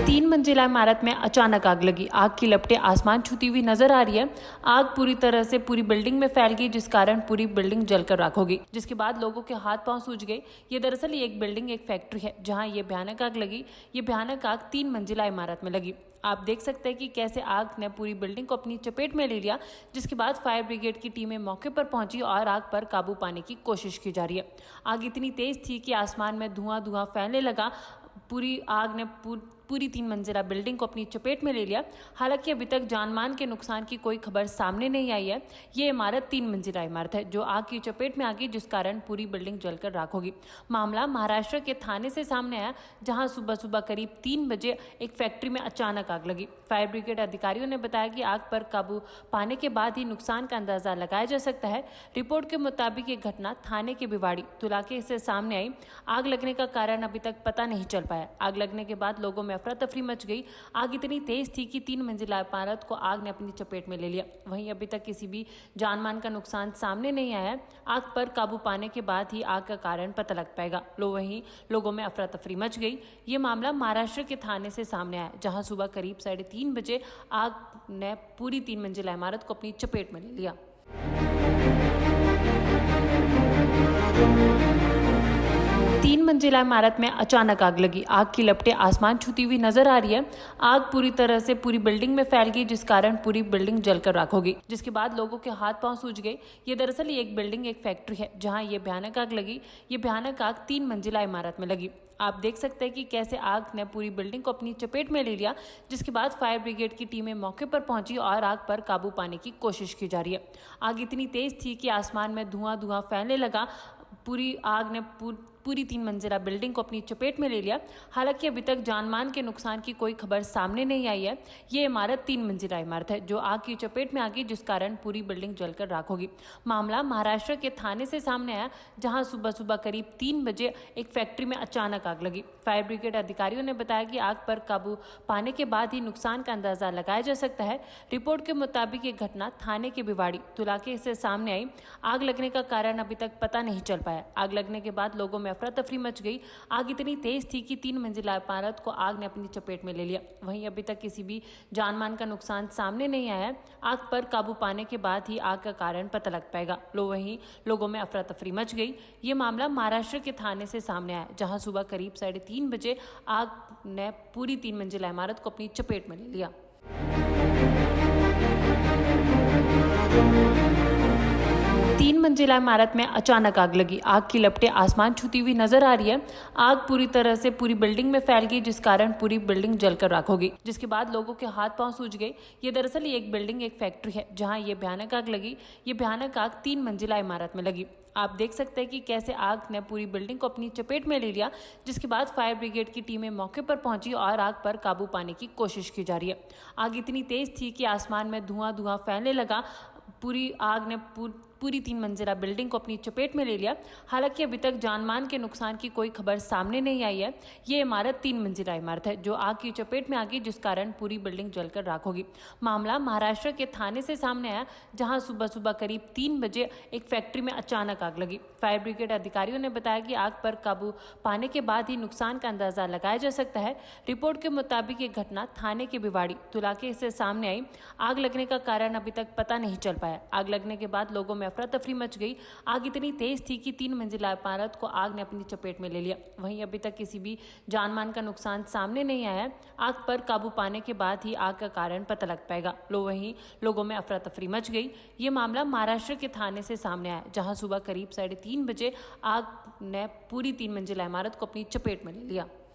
तीन मंजिला इमारत में अचानक आग लगी। आग की लपटें आसमान छूती हुई नजर आ रही है। आग पूरी तरह से पूरी बिल्डिंग में फैल गई, जिस कारण पूरी बिल्डिंग जलकर राख हो गई, जिसके बाद लोगों के हाथ पांव सूज गए। ये दरअसल एक बिल्डिंग, एक फैक्ट्री है जहां ये भयानक आग लगी। ये भयानक आग 3 मंजिला इमारत में लगी। आप देख सकते हैं कि कैसे आग ने पूरी बिल्डिंग को अपनी चपेट में ले लिया, जिसके बाद फायर ब्रिगेड की टीमें मौके पर पहुंची और आग पर काबू पाने की कोशिश की जा रही है। आग इतनी तेज थी कि आसमान में धुआं धुआं फैलने लगा। पूरी आग ने पूरी 3 मंजिला बिल्डिंग को अपनी चपेट में ले लिया। हालांकि अभी तक जानमाल के नुकसान की कोई खबर सामने नहीं आई है। ये इमारत 3 मंजिला इमारत है जो आग की चपेट में आ गई, जिस कारण पूरी बिल्डिंग जलकर राख हो गई। मामला महाराष्ट्र के थाने से सामने आया, जहां सुबह सुबह करीब 3 बजे एक फैक्ट्री में अचानक आग लगी। फायर ब्रिगेड अधिकारियों ने बताया कि आग पर काबू पाने के बाद ही नुकसान का अंदाजा लगाया जा सकता है। रिपोर्ट के मुताबिक ये घटना थाने के भिवाड़ी इलाके से सामने आई। आग लगने का कारण अभी तक पता नहीं चल पाया। आग लगने के बाद लोगों में अफरा तफरी मच गई। आग इतनी तेज थी कि 3 मंजिला इमारत को आग ने अपनी चपेट में ले लिया। वहीं अभी तक किसी भी जानमाल का नुकसान सामने नहीं आया है। आग पर काबू पाने के बाद ही आग का कारण पता लग पाएगा। वहीं लोगों में अफरा तफरी मच गई। ये मामला महाराष्ट्र के थाने से सामने आया, जहां सुबह करीब 3:30 बजे आग ने पूरी 3 मंजिला इमारत को अपनी चपेट में ले लिया। 3 मंजिला इमारत में अचानक आग लगी। आग की लपटें आसमान छूती हुई नजर आ रही है। आग पूरी तरह से पूरी बिल्डिंग में फैल गई, जिस कारण पूरी बिल्डिंग जलकर राख हो गई, जिसके बाद लोगों के हाथ पांव सूज गए। ये दरअसल एक बिल्डिंग, एक फैक्ट्री है जहां ये भयानक आग लगी। ये भयानक आग 3 मंजिला इमारत में लगी। आप देख सकते हैं कि कैसे आग ने पूरी बिल्डिंग को अपनी चपेट में ले लिया, जिसके बाद फायर ब्रिगेड की टीमें मौके पर पहुंची और आग पर काबू पाने की कोशिश की जा रही है। आग इतनी तेज थी कि आसमान में धुआं धुआं फैलने लगा। पूरी आग ने पूरी 3 मंजिला बिल्डिंग को अपनी चपेट में ले लिया। हालांकि अभी तक जानमाल के नुकसान की कोई खबर सामने नहीं आई है। ये इमारत 3 मंजिला इमारत है जो आग की चपेट में आ गई, जिस कारण पूरी बिल्डिंग जलकर राख हो गई। मामला महाराष्ट्र के थाने से सामने आया, जहां सुबह सुबह करीब 3 बजे एक फैक्ट्री में अचानक आग लगी। फायर ब्रिगेड अधिकारियों ने बताया कि आग पर काबू पाने के बाद ही नुकसान का अंदाजा लगाया जा सकता है। रिपोर्ट के मुताबिक ये घटना थाने के भिवाड़ी इलाके से सामने आई। आग लगने का कारण अभी तक पता नहीं चल पाया। आग लगने के बाद लोगों में अफरा तफरी मच गई। आग इतनी तेज थी कि 3 मंजिला इमारत को आग ने अपनी चपेट में ले लिया। वहीं अभी तक किसी भी जानमाल का नुकसान सामने नहीं आया है। आग पर काबू पाने के बाद ही आग का कारण पता लग पाएगा। वहीं लोगों में अफरा तफरी मच गई। ये मामला महाराष्ट्र के थाने से सामने आया, जहां सुबह करीब 3:30 बजे आग ने पूरी 3 मंजिला इमारत को अपनी चपेट में ले लिया। 3 मंजिला इमारत में अचानक आग लगी। आग की लपटें आसमान छूती हुई नजर आ रही है। आग पूरी तरह से पूरी बिल्डिंग में फैल गई, जिस कारण पूरी बिल्डिंग जलकर राख हो गई, जिसके बाद लोगों के हाथ पांव सूज गए। ये दरअसल एक बिल्डिंग, एक फैक्ट्री है जहां ये भयानक आग लगी। ये भयानक आग 3 मंजिला इमारत में लगी। आप देख सकते हैं कि कैसे आग ने पूरी बिल्डिंग को अपनी चपेट में ले लिया, जिसके बाद फायर ब्रिगेड की टीमें मौके पर पहुंची और आग पर काबू पाने की कोशिश की जा रही है। आग इतनी तेज थी कि आसमान में धुआं धुआं फैलने लगा। पूरी आग ने पूरी 3 मंजिला बिल्डिंग को अपनी चपेट में ले लिया। हालांकि अभी तक जानमाल के नुकसान की कोई खबर सामने नहीं आई है। ये इमारत 3 मंजिला इमारत है जो आग की चपेट में आ गई, जिस कारण पूरी बिल्डिंग जलकर राख हो गई। मामला महाराष्ट्र के थाने से सामने आया, जहां सुबह सुबह करीब 3 बजे एक फैक्ट्री में अचानक आग लगी। फायर ब्रिगेड अधिकारियों ने बताया कि आग पर काबू पाने के बाद ही नुकसान का अंदाजा लगाया जा सकता है। रिपोर्ट के मुताबिक ये घटना थाने के भिवाड़ी इलाके से सामने आई। आग लगने का कारण अभी तक पता नहीं चल पाया। आग लगने के बाद लोगों में अफरा तफरी मच गई। आग इतनी तेज थी कि 3 मंजिला इमारत को आग ने अपनी चपेट में ले लिया। वहीं अभी तक किसी भी जानमाल का नुकसान सामने नहीं आया है। आग पर काबू पाने के बाद ही आग का कारण पता लग पाएगा। वहीं लोगों में अफरा तफरी मच गई। ये मामला महाराष्ट्र के थाने से सामने आया, जहां सुबह करीब 3:30 बजे आग ने पूरी 3 मंजिला इमारत को अपनी चपेट में ले लिया।